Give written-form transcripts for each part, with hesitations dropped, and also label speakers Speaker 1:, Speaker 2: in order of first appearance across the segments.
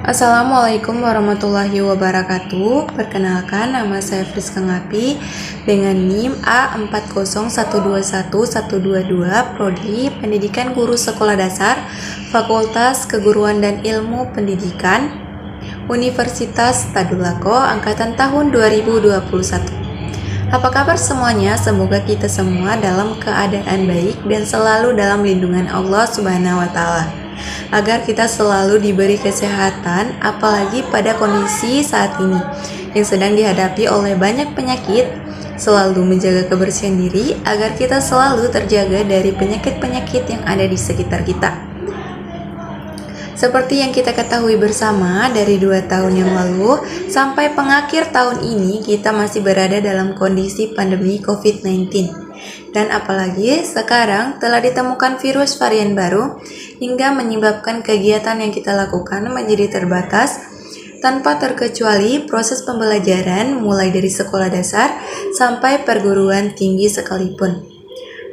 Speaker 1: Assalamualaikum warahmatullahi wabarakatuh. Perkenalkan, nama saya Friska Ngapi dengan NIM A401211122, Prodi Pendidikan Guru Sekolah Dasar, Fakultas Keguruan dan Ilmu Pendidikan, Universitas Tadulako, angkatan tahun 2021. Apa kabar semuanya? Semoga kita semua dalam keadaan baik dan selalu dalam lindungan Allah Subhanahu wa Ta'ala, agar kita selalu diberi kesehatan, apalagi pada kondisi saat ini yang sedang dihadapi oleh banyak penyakit. Selalu menjaga kebersihan diri agar kita selalu terjaga dari penyakit-penyakit yang ada di sekitar kita. Seperti yang kita ketahui bersama, dari 2 tahun yang lalu sampai pengakhir tahun ini kita masih berada dalam kondisi pandemi COVID-19. Dan apalagi sekarang telah ditemukan virus varian baru hingga menyebabkan kegiatan yang kita lakukan menjadi terbatas tanpa terkecuali proses pembelajaran mulai dari sekolah dasar sampai perguruan tinggi sekalipun.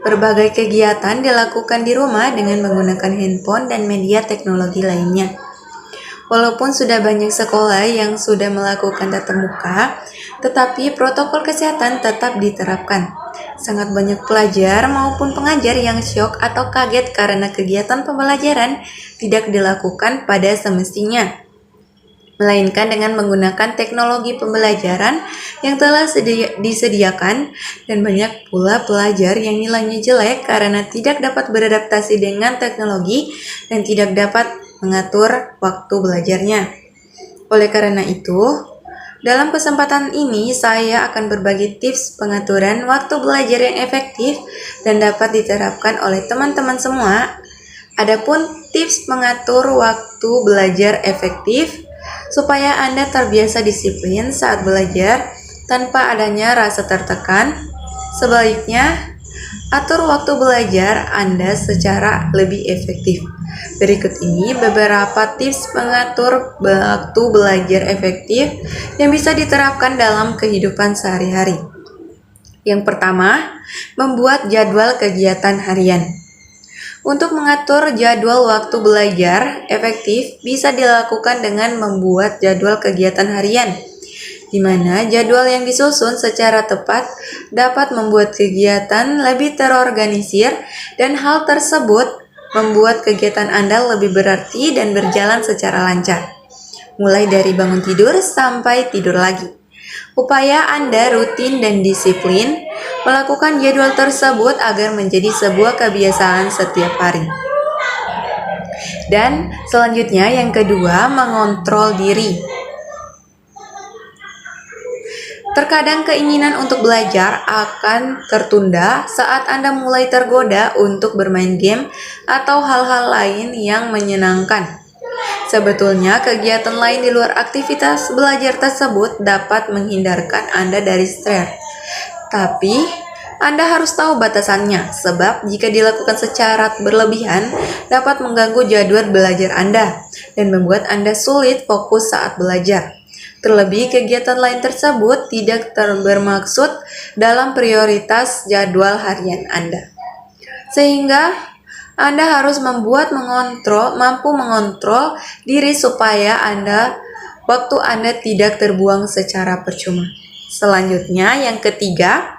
Speaker 1: Berbagai kegiatan dilakukan di rumah dengan menggunakan handphone dan media teknologi lainnya. Walaupun sudah banyak sekolah yang sudah melakukan tatap muka, tetapi protokol kesehatan tetap diterapkan. Sangat banyak pelajar maupun pengajar yang syok atau kaget karena kegiatan pembelajaran tidak dilakukan pada semestinya, melainkan dengan menggunakan teknologi pembelajaran yang telah disediakan, dan banyak pula pelajar yang nilainya jelek karena tidak dapat beradaptasi dengan teknologi dan tidak dapat mengatur waktu belajarnya. Oleh karena itu, dalam kesempatan ini saya akan berbagi tips pengaturan waktu belajar yang efektif dan dapat diterapkan oleh teman-teman semua. Adapun tips mengatur waktu belajar efektif supaya Anda terbiasa disiplin saat belajar tanpa adanya rasa tertekan. Sebaliknya, atur waktu belajar Anda secara lebih efektif. Berikut ini beberapa tips mengatur waktu belajar efektif yang bisa diterapkan dalam kehidupan sehari-hari. Yang pertama, membuat jadwal kegiatan harian. Untuk mengatur jadwal waktu belajar efektif bisa dilakukan dengan membuat jadwal kegiatan harian, di mana jadwal yang disusun secara tepat dapat membuat kegiatan lebih terorganisir, dan hal tersebut membuat kegiatan Anda lebih berarti dan berjalan secara lancar, mulai dari bangun tidur sampai tidur lagi. Upaya Anda rutin dan disiplin melakukan jadwal tersebut agar menjadi sebuah kebiasaan setiap hari. Dan selanjutnya yang kedua, mengontrol diri. Terkadang keinginan untuk belajar akan tertunda saat Anda mulai tergoda untuk bermain game atau hal-hal lain yang menyenangkan. Sebetulnya kegiatan lain di luar aktivitas belajar tersebut dapat menghindarkan Anda dari stres. Tapi Anda harus tahu batasannya, sebab jika dilakukan secara berlebihan dapat mengganggu jadwal belajar Anda dan membuat Anda sulit fokus saat belajar. Terlebih, kegiatan lain tersebut tidak bermaksud dalam prioritas jadwal harian Anda. Sehingga Anda harus mampu mengontrol diri supaya waktu Anda tidak terbuang secara percuma. Selanjutnya, yang ketiga,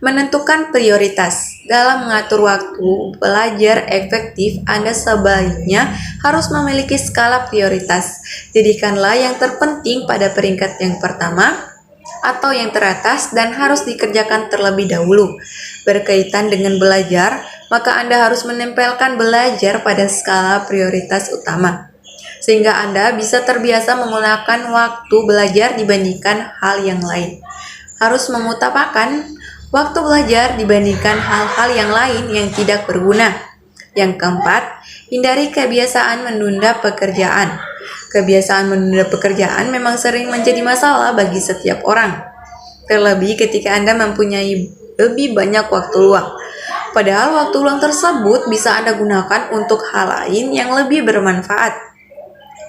Speaker 1: menentukan prioritas. Dalam mengatur waktu belajar efektif, Anda sebaiknya harus memiliki skala prioritas. Jadikanlah yang terpenting pada peringkat yang pertama atau yang teratas dan harus dikerjakan terlebih dahulu. Berkaitan dengan belajar, maka Anda harus menempelkan belajar pada skala prioritas utama, sehingga Anda bisa terbiasa menggunakan waktu belajar dibandingkan hal yang lain. Harus mengutamakan waktu belajar dibandingkan hal-hal yang lain yang tidak berguna. Yang keempat, hindari kebiasaan menunda pekerjaan. Kebiasaan menunda pekerjaan memang sering menjadi masalah bagi setiap orang, terlebih ketika Anda mempunyai lebih banyak waktu luang. Padahal waktu luang tersebut bisa Anda gunakan untuk hal lain yang lebih bermanfaat.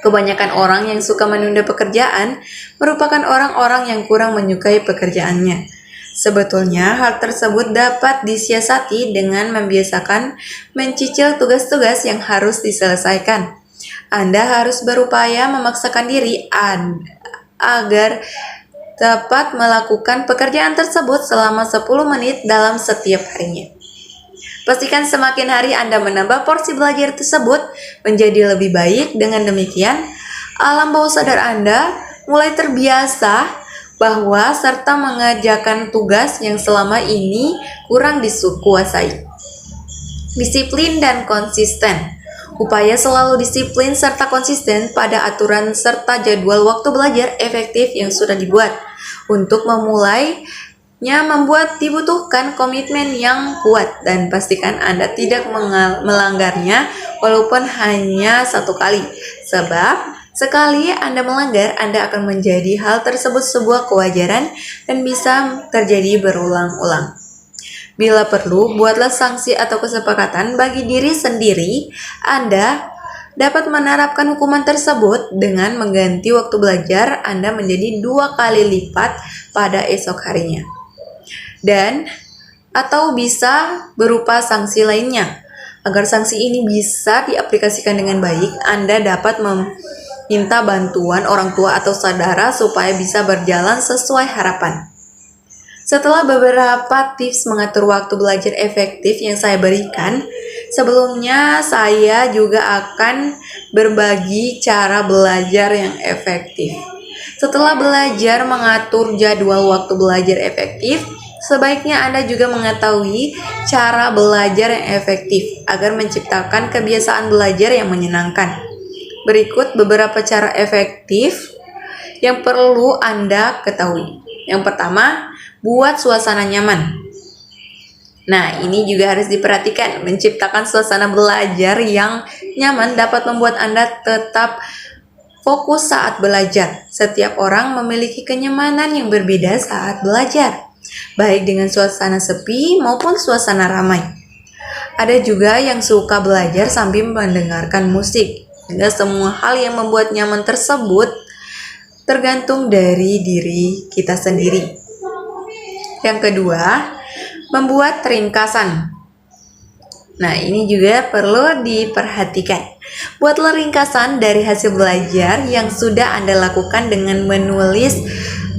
Speaker 1: Kebanyakan orang yang suka menunda pekerjaan merupakan orang-orang yang kurang menyukai pekerjaannya. Sebetulnya hal tersebut dapat disiasati dengan membiasakan mencicil tugas-tugas yang harus diselesaikan. Anda harus berupaya memaksakan diri agar dapat melakukan pekerjaan tersebut selama 10 menit dalam setiap harinya. Pastikan semakin hari Anda menambah porsi belajar tersebut menjadi lebih baik. Dengan demikian, alam bawah sadar Anda mulai terbiasa bahwa serta mengerjakan tugas yang selama ini kurang dikuasai. Disiplin dan konsisten. Upaya selalu disiplin serta konsisten pada aturan serta jadwal waktu belajar efektif yang sudah dibuat. Untuk memulainya dibutuhkan komitmen yang kuat dan pastikan Anda tidak melanggarnya walaupun hanya satu kali. Sebab sekali Anda melanggar, Anda akan menjadi hal tersebut sebuah kewajaran dan bisa terjadi berulang-ulang. Bila perlu, buatlah sanksi atau kesepakatan bagi diri sendiri. Anda dapat menerapkan hukuman tersebut dengan mengganti waktu belajar Anda menjadi 2 kali lipat pada esok harinya. Atau bisa berupa sanksi lainnya. Agar sanksi ini bisa diaplikasikan dengan baik, Anda dapat minta bantuan orang tua atau saudara supaya bisa berjalan sesuai harapan. Setelah beberapa tips mengatur waktu belajar efektif yang saya berikan, sebelumnya saya juga akan berbagi cara belajar yang efektif. Setelah belajar mengatur jadwal waktu belajar efektif, sebaiknya Anda juga mengetahui cara belajar yang efektif agar menciptakan kebiasaan belajar yang menyenangkan. Berikut beberapa cara efektif yang perlu Anda ketahui. Yang pertama, buat suasana nyaman. Nah, ini juga harus diperhatikan. Menciptakan suasana belajar yang nyaman dapat membuat Anda tetap fokus saat belajar. Setiap orang memiliki kenyamanan yang berbeda saat belajar, baik dengan suasana sepi maupun suasana ramai. Ada juga yang suka belajar sambil mendengarkan musik. Hingga semua hal yang membuat nyaman tersebut tergantung dari diri kita sendiri. Yang kedua, membuat ringkasan. Nah, ini juga perlu diperhatikan. Buatlah ringkasan dari hasil belajar yang sudah Anda lakukan dengan menulis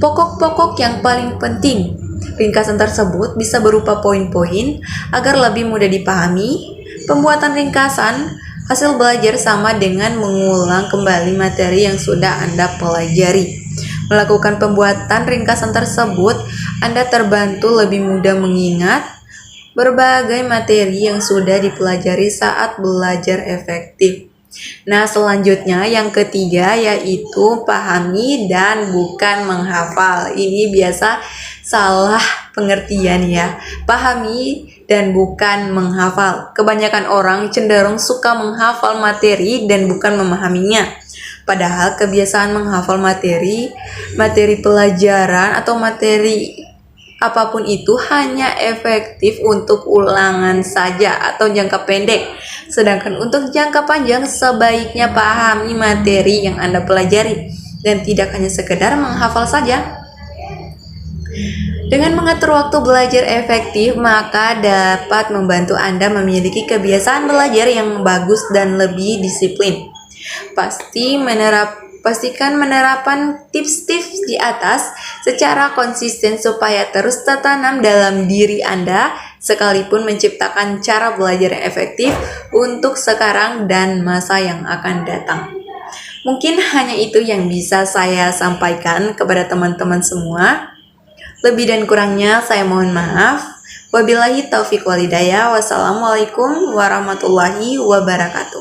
Speaker 1: pokok-pokok yang paling penting. Ringkasan tersebut bisa berupa poin-poin agar lebih mudah dipahami. Pembuatan ringkasan hasil belajar sama dengan mengulang kembali materi yang sudah Anda pelajari. Melakukan pembuatan ringkasan tersebut, Anda terbantu lebih mudah mengingat berbagai materi yang sudah dipelajari saat belajar efektif. Nah, selanjutnya yang ketiga yaitu pahami dan bukan menghafal. Ini biasa salah pengertian ya. Pahami dan bukan menghafal. Kebanyakan orang cenderung suka menghafal materi dan bukan memahaminya. Padahal kebiasaan menghafal materi pelajaran atau materi apapun itu hanya efektif untuk ulangan saja atau jangka pendek. Sedangkan untuk jangka panjang sebaiknya pahami materi yang Anda pelajari dan tidak hanya sekedar menghafal saja. Dengan mengatur waktu belajar efektif, maka dapat membantu Anda memiliki kebiasaan belajar yang bagus dan lebih disiplin. Pastikan menerapan tips-tips di atas secara konsisten supaya terus tertanam dalam diri Anda, sekalipun menciptakan cara belajar yang efektif untuk sekarang dan masa yang akan datang. Mungkin hanya itu yang bisa saya sampaikan kepada teman-teman semua. Lebih dan kurangnya saya mohon maaf. Wabillahi taufiq wal hidayah. Wassalamualaikum warahmatullahi wabarakatuh.